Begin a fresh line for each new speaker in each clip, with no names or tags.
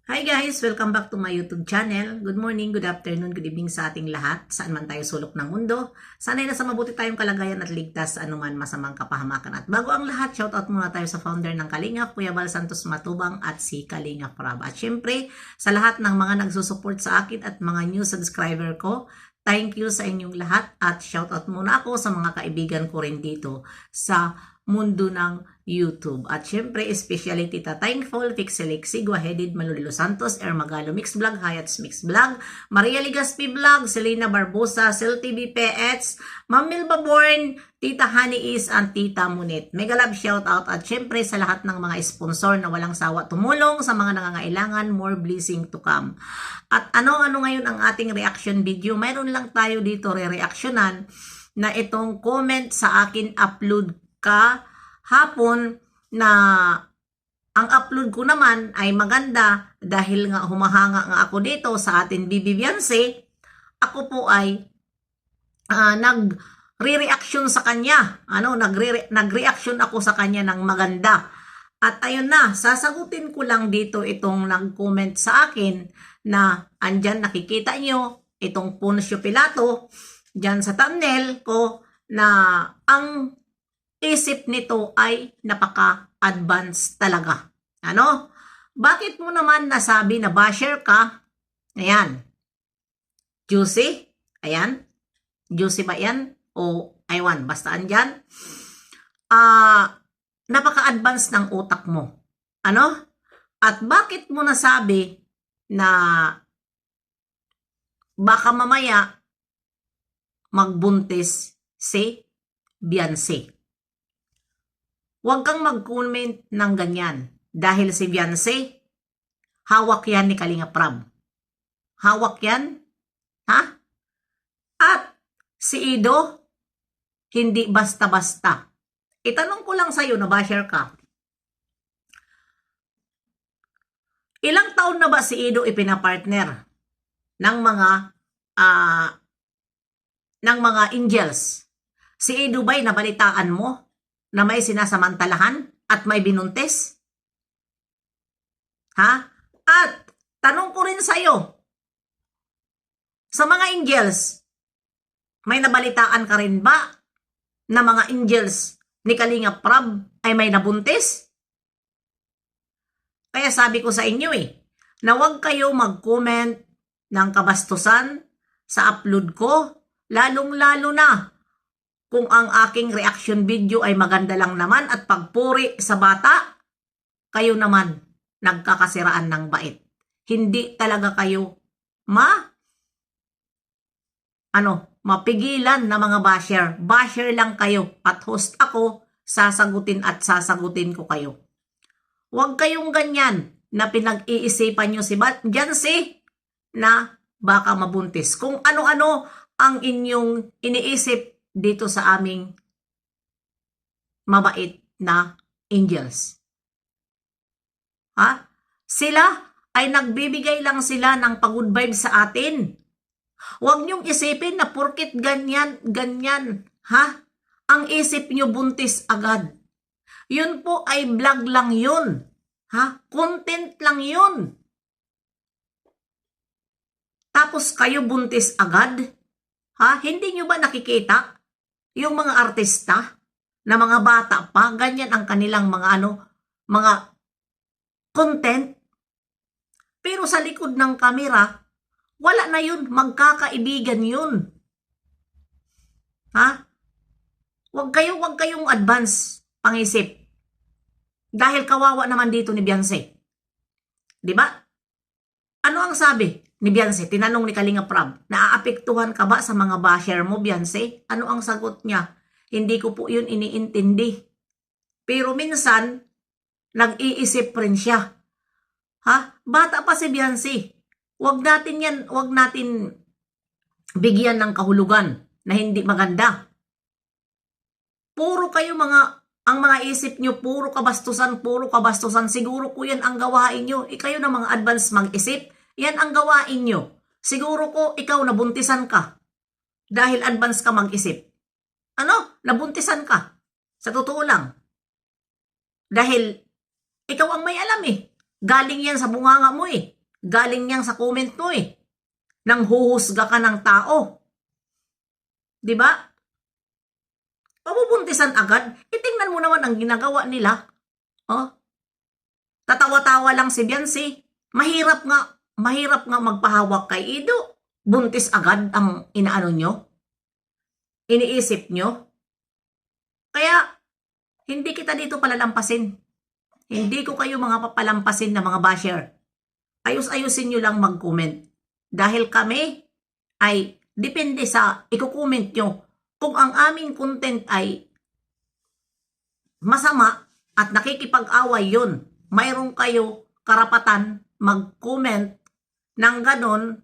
Hi guys! Welcome back to my YouTube channel. Good morning, good afternoon, good evening sa ating lahat. Saan man tayo sulok ng mundo. Sana'y nasa mabuti tayong kalagayan at ligtas sa anuman masamang kapahamakan. At bago ang lahat, shoutout muna tayo sa founder ng Kalingap, Kuya Val Santos Matubang at si Kalingap Rab. At syempre, sa lahat ng mga nagsusupport sa akin at mga new subscriber ko, thank you sa inyong lahat at shoutout muna ako sa mga kaibigan ko rin dito sa mundo ng YouTube. At syempre, especially Tita Thankful, Pixelixi, Guahedid, Manolilo Santos, Ermagalo Mix Vlog, Hayats Mix Vlog, Maria Ligaspi Vlog, Selena Barbosa, Sel TV Pets, Ma'am Milba Born, Tita Honey Is, and Tita Munit. Mega love shoutout at syempre sa lahat ng mga sponsor na walang sawa tumulong sa mga nangangailangan, more blessing to come. At ano-ano ngayon ang ating reaction video? Mayroon lang tayo dito re-reactionan na itong comment sa akin upload ka hapon na ang upload ko naman ay maganda dahil nga humahanga nga ako dito sa atin Bibi Beyonce. Ako po ay nag-reaction sa kanya. Nag-reaction ako sa kanya ng maganda. At ayun na, sasagutin ko lang dito itong nag-comment sa akin na andyan nakikita nyo itong Poncio Pilato dyan sa thumbnail ko na ang isip nito ay napaka-advanced talaga. Bakit mo naman nasabi na basher ka? Ayan. Juicy? Ayan. Juicy ba yan? O aywan, basta andyan. Napaka-advanced ng utak mo. At bakit mo nasabi na baka mamaya magbuntis si Beyonce? Huwag kang mag-comment ng ganyan. Dahil si Beyonce, hawak yan ni Kalingap Rab. Hawak yan. At si Ido, hindi basta-basta. Itanong ko lang sa'yo na basher ka. Ilang taon na ba si Ido ipinapartner ng mga angels? Si Ido ba'y nabalitaan mo na may sinasamantalahan at may binuntis? At tanong ko rin sa'yo, sa mga angels, may nabalitaan ka rin ba na mga angels ni Kalingap Rab ay may nabuntis? Kaya sabi ko sa inyo na huwag kayo mag-comment ng kabastusan sa upload ko, lalong-lalo na kung ang aking reaction video ay maganda lang naman at pagpuri sa bata, kayo naman nagkakasiraan ng bait. Hindi talaga kayo mapigilan na mga basher. Basher lang kayo at host ako, sasagutin at sasagutin ko kayo. Huwag kayong ganyan na pinag-iisipan nyo si Beyonce na baka mabuntis. Kung ano-ano ang inyong iniisip dito sa aming mabait na angels. Sila ay nagbibigay lang sila ng pag-good vibe sa atin. Huwag niyong isipin na porkit ganyan, ang isip niyo buntis agad. Yun po ay vlog lang yun. Content lang yun. Tapos kayo buntis agad? Hindi niyo ba nakikita? Yung mga artista na mga bata pa, ganyan ang kanilang mga content. Pero sa likod ng kamera, wala na yun, magkakaibigan yun. Huwag kayong advance pangisip. Dahil kawawa naman dito ni Beyonce. Di ba? Ano ang sabi ni Beyonce? Tinanong ni Kalingap Rab, naaapektuhan ka ba sa mga basher mo, Beyonce? Ano ang sagot niya? Hindi ko po yun iniintindi. Pero minsan, nag-iisip rin siya. Bata pa si Beyonce. Huwag natin bigyan ng kahulugan na hindi maganda. Puro kayo ang mga isip nyo, puro kabastusan. Siguro ko yan ang gawain nyo. Kayo na mga advance mag-isip, yan ang gawain nyo. Siguro ko ikaw nabuntisan ka dahil advance ka mag-isip. Nabuntisan ka. Sa totoo lang. Dahil ikaw ang may alam Galing yan sa bunganga mo eh. Galing yan sa comment mo eh. Nang huhusga ka ng tao. Diba? Pabubuntisan agad. Itingnan mo naman ang ginagawa nila. Oh. Tatawa-tawa lang si Beyonce. Mahirap nga magpahawak kay Ido. Buntis agad ang inaano nyo. Iniisip nyo. Kaya, hindi kita dito palalampasin. Hindi ko kayo mga papalampasin na mga basher. Ayus-ayusin nyo lang mag-comment. Dahil kami ay depende sa i-comment nyo. Kung ang aming content ay masama at nakikipag-away yun, mayroon kayo karapatan mag-comment ng ganon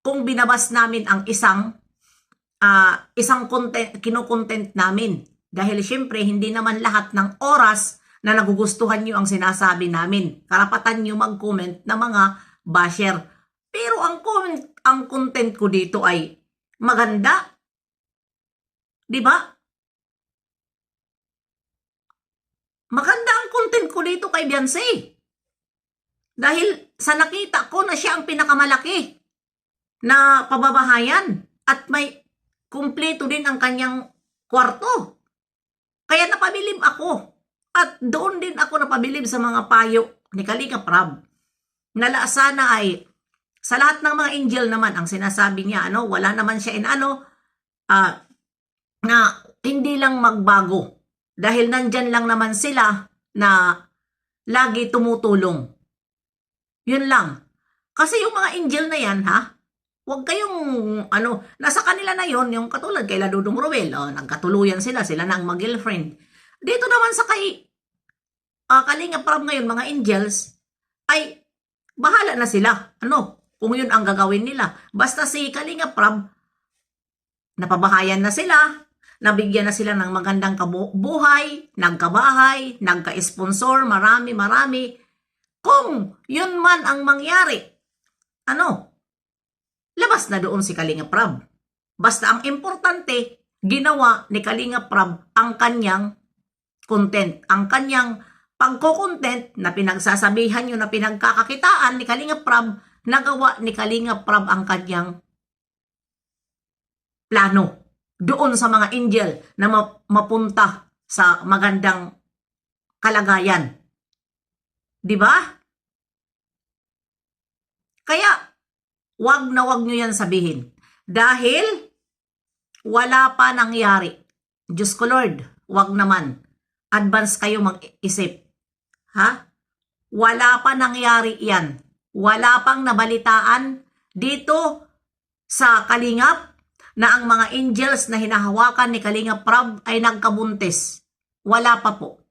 kung binabas namin ang isang content, kino-content namin. Dahil syempre, hindi naman lahat ng oras na nagugustuhan nyo ang sinasabi namin. Karapatan nyo mag-comment na mga basher. Pero ang content ko dito ay maganda. Diba? Maganda ang content ko dito kay Beyonce. Dahil sa nakita ko na siya ang pinakamalaki na pababahayan at may kumpleto din ang kanyang kwarto. Kaya napabilib ako. At doon din ako napabilib sa mga payo ni Kalinga Prab. Na sana ay sa lahat ng mga angel naman ang sinasabi niya, wala naman siya na hindi lang magbago. Dahil nandyan lang naman sila na lagi tumutulong. Yun lang. Kasi yung mga angel na yan, huwag kayong, nasa kanila na yon yung katulad kay Dudong Ruel, nagkatuluyan sila na ang mag-girlfriend. Dito naman sa kay Kalinga Prab ngayon, mga angels, ay bahala na sila. Kung yun ang gagawin nila. Basta si Kalinga Prab, napabahayan na sila, nabigyan na sila ng magandang buhay, nagkabahay, nagka-sponsor, marami. Kung yun man ang mangyari, labas na doon si Kalinga Prab. Basta ang importante, ginawa ni Kalinga Prab ang kanyang content, ang kanyang pagko-content na pinagsasabihan nyo na pinagkakakitaan ni Kalinga Prab, nagawa ni Kalinga Prab ang kanyang plano doon sa mga angel na mapunta sa magandang kalagayan. Diba? Kaya, wag na wag nyo yan sabihin. Dahil, wala pa nangyari. Diyos ko Lord, wag naman. Advance kayo mag-isip. Wala pa nangyari yan. Wala pang nabalitaan dito sa Kalingap na ang mga angels na hinahawakan ni Kalinga Prab ay nagkabuntis. Wala pa po.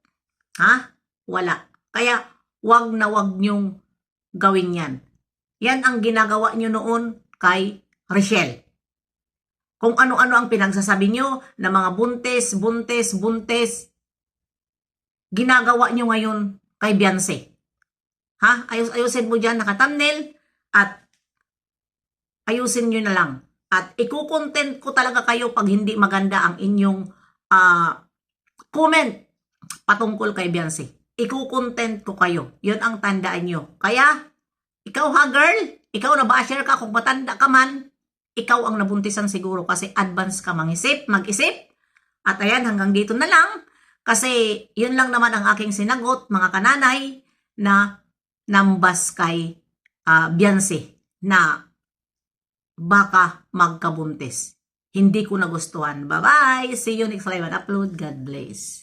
Wala. Kaya, wag na wag nyong gawin yan. Yan ang ginagawa nyo noon kay Richelle. Kung ano-ano ang pinagsasabi nyo na mga buntis, ginagawa nyo ngayon kay Beyonce. Ayusin mo dyan, naka-thumbnail, at ayusin nyo na lang. At ikukontent ko talaga kayo pag hindi maganda ang inyong comment patungkol kay Beyonce. Ikukontent ko kayo. Yun ang tandaan nyo. Kaya, ikaw girl, ikaw na basher ka, kung matanda ka man, ikaw ang nabuntisan siguro kasi advance ka mag-isip. At ayan, hanggang dito na lang. Kasi yun lang naman ang aking sinagot, mga kananay, na nambas kay Beyonce na baka magkabuntis. Hindi ko nagustuhan. Bye-bye! See you next live and upload. God bless.